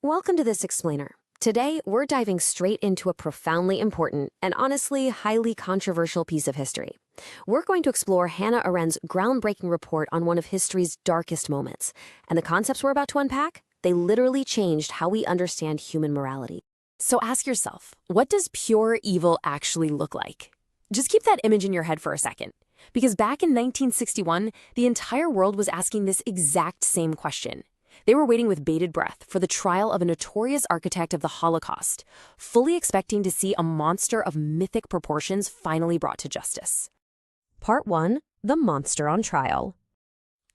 Welcome to this explainer. Today, we're diving straight into a profoundly important and honestly highly controversial piece of history. We're going to explore Hannah Arendt's groundbreaking report on one of history's darkest moments. And the concepts we're about to unpack, they literally changed how we understand human morality. So ask yourself, what does pure evil actually look like? Just keep that image in your head for a second. Because back in 1961, the entire world was asking this exact same question. They were waiting with bated breath for the trial of a notorious architect of the Holocaust, fully expecting to see a monster of mythic proportions finally brought to justice. Part 1. The Monster on Trial.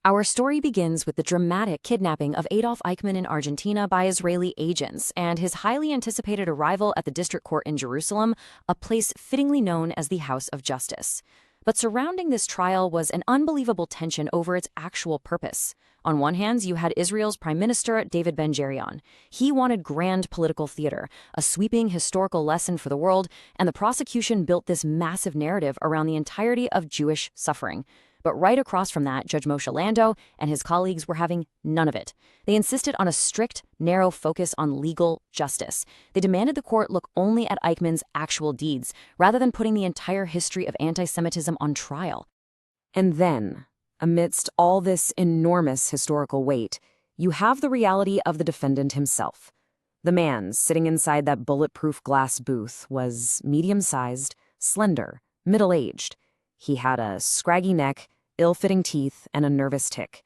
Our story begins with the dramatic kidnapping of Adolf Eichmann in Argentina by Israeli agents and his highly anticipated arrival at the district court in Jerusalem, a place fittingly known as the House of Justice. But surrounding this trial was an unbelievable tension over its actual purpose. On one hand, you had Israel's Prime Minister, David Ben-Gurion. He wanted grand political theater, a sweeping historical lesson for the world, and the prosecution built this massive narrative around the entirety of Jewish suffering. But right across from that, Judge Moshe Landau and his colleagues were having none of it. They insisted on a strict, narrow focus on legal justice. They demanded the court look only at Eichmann's actual deeds, rather than putting the entire history of anti-Semitism on trial. And then, amidst all this enormous historical weight, you have the reality of the defendant himself. The man sitting inside that bulletproof glass booth was medium-sized, slender, middle-aged. He had a scraggy neck, ill-fitting teeth, and a nervous tic.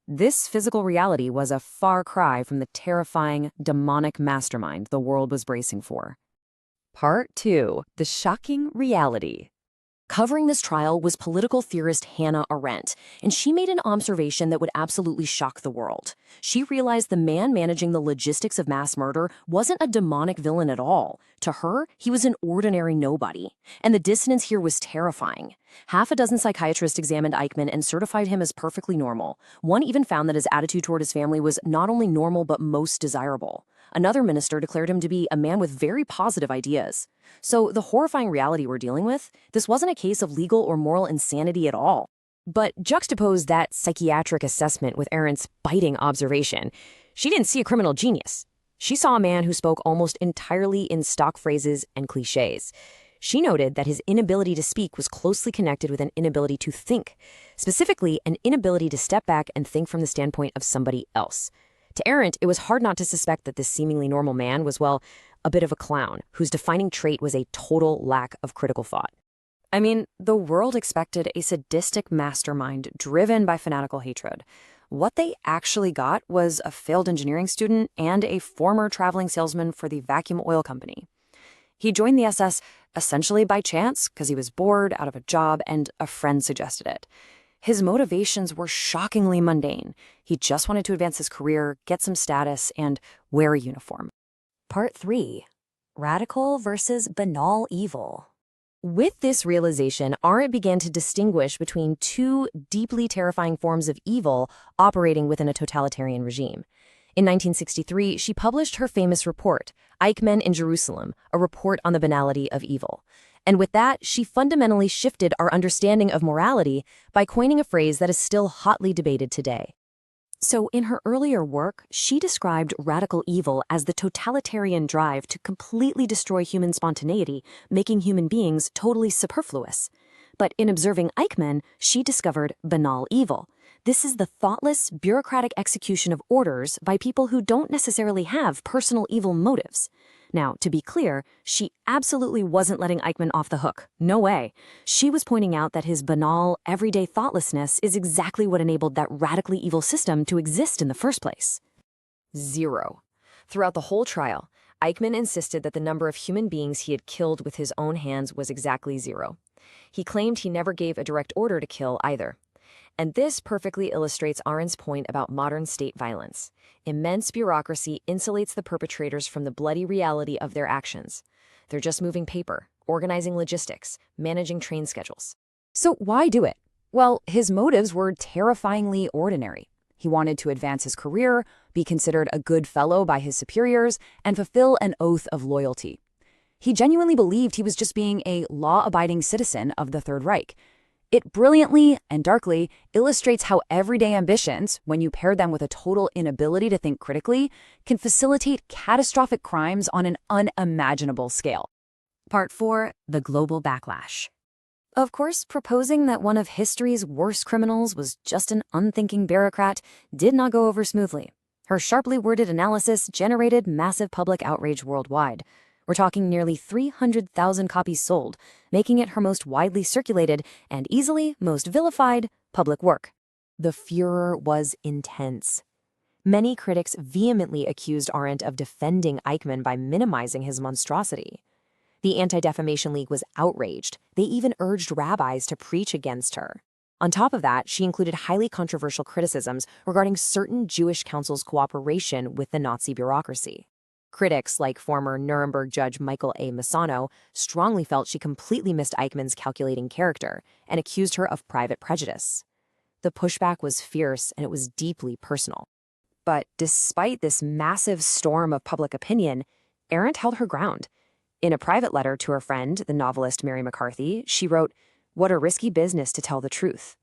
This physical reality was a far cry from the terrifying, demonic mastermind the world was bracing for. Part 2. The Shocking Reality. Covering this trial was political theorist Hannah Arendt, and she made an observation that would absolutely shock the world. She realized the man managing the logistics of mass murder wasn't a demonic villain at all. To her, he was an ordinary nobody. And the dissonance here was terrifying. Half a dozen psychiatrists examined Eichmann and certified him as perfectly normal. One even found that his attitude toward his family was not only normal but most desirable. Another minister declared him to be a man with very positive ideas. So the horrifying reality we're dealing with, this wasn't a case of legal or moral insanity at all. But juxtapose that psychiatric assessment with Arendt's biting observation. She didn't see a criminal genius. She saw a man who spoke almost entirely in stock phrases and cliches. She noted that his inability to speak was closely connected with an inability to think, specifically an inability to step back and think from the standpoint of somebody else. To Arendt, it was hard not to suspect that this seemingly normal man was, well, a bit of a clown, whose defining trait was a total lack of critical thought. I mean, the world expected a sadistic mastermind driven by fanatical hatred. What they actually got was a failed engineering student and a former traveling salesman for the vacuum oil company. He joined the SS essentially by chance because he was bored, out of a job, and a friend suggested it. His motivations were shockingly mundane. He just wanted to advance his career, get some status, and wear a uniform. Part 3. Radical versus banal evil. With this realization, Arendt began to distinguish between two deeply terrifying forms of evil operating within a totalitarian regime. In 1963, she published her famous report, Eichmann in Jerusalem, a report on the banality of evil. And with that, she fundamentally shifted our understanding of morality by coining a phrase that is still hotly debated today. So in her earlier work, she described radical evil as the totalitarian drive to completely destroy human spontaneity, making human beings totally superfluous. But in observing Eichmann, she discovered banal evil. This is the thoughtless, bureaucratic execution of orders by people who don't necessarily have personal evil motives. Now, to be clear, she absolutely wasn't letting Eichmann off the hook. No way. She was pointing out that his banal, everyday thoughtlessness is exactly what enabled that radically evil system to exist in the first place. 0. Throughout the whole trial, Eichmann insisted that the number of human beings he had killed with his own hands was exactly 0. He claimed he never gave a direct order to kill either. And this perfectly illustrates Arendt's point about modern state violence. Immense bureaucracy insulates the perpetrators from the bloody reality of their actions. They're just moving paper, organizing logistics, managing train schedules. So why do it? Well, his motives were terrifyingly ordinary. He wanted to advance his career, be considered a good fellow by his superiors, and fulfill an oath of loyalty. He genuinely believed he was just being a law-abiding citizen of the Third Reich. It brilliantly and darkly illustrates how everyday ambitions, when you pair them with a total inability to think critically, can facilitate catastrophic crimes on an unimaginable scale. Part 4. The Global Backlash. Of course, proposing that one of history's worst criminals was just an unthinking bureaucrat did not go over smoothly. Her sharply worded analysis generated massive public outrage worldwide. We're talking nearly 300,000 copies sold, making it her most widely circulated and easily most vilified public work. The furor was intense. Many critics vehemently accused Arendt of defending Eichmann by minimizing his monstrosity. The Anti-Defamation League was outraged. They even urged rabbis to preach against her. On top of that, she included highly controversial criticisms regarding certain Jewish councils' cooperation with the Nazi bureaucracy. Critics, like former Nuremberg judge Michael A. Misano, strongly felt she completely missed Eichmann's calculating character and accused her of private prejudice. The pushback was fierce and it was deeply personal. But despite this massive storm of public opinion, Arendt held her ground. In a private letter to her friend, the novelist Mary McCarthy, she wrote, "What a risky business to tell the truth."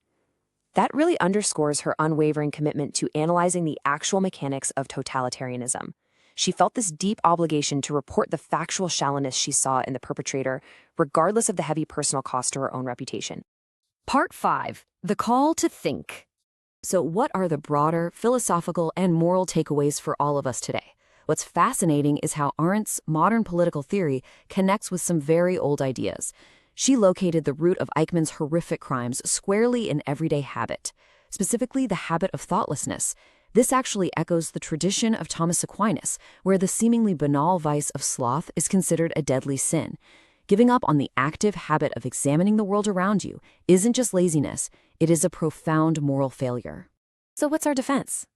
That really underscores her unwavering commitment to analyzing the actual mechanics of totalitarianism. She felt this deep obligation to report the factual shallowness she saw in the perpetrator, regardless of the heavy personal cost to her own reputation. Part 5. The Call to Think. So what are the broader philosophical and moral takeaways for all of us today? What's fascinating is how Arendt's modern political theory connects with some very old ideas. She located the root of Eichmann's horrific crimes squarely in everyday habit, specifically the habit of thoughtlessness. This actually echoes the tradition of Thomas Aquinas, where the seemingly banal vice of sloth is considered a deadly sin. Giving up on the active habit of examining the world around you isn't just laziness, it is a profound moral failure. So what's our defense?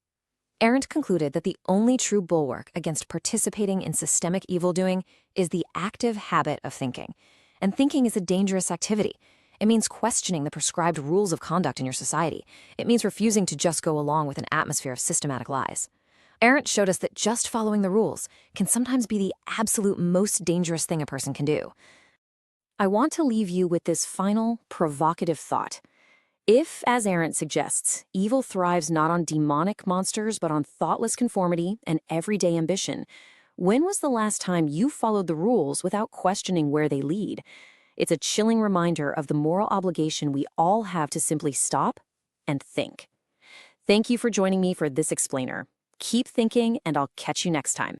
Arendt concluded that the only true bulwark against participating in systemic evildoing is the active habit of thinking. And thinking is a dangerous activity. It means questioning the prescribed rules of conduct in your society. It means refusing to just go along with an atmosphere of systematic lies. Arendt showed us that just following the rules can sometimes be the absolute most dangerous thing a person can do. I want to leave you with this final, provocative thought. If, as Arendt suggests, evil thrives not on demonic monsters but on thoughtless conformity and everyday ambition, when was the last time you followed the rules without questioning where they lead? It's a chilling reminder of the moral obligation we all have to simply stop and think. Thank you for joining me for this explainer. Keep thinking, and I'll catch you next time.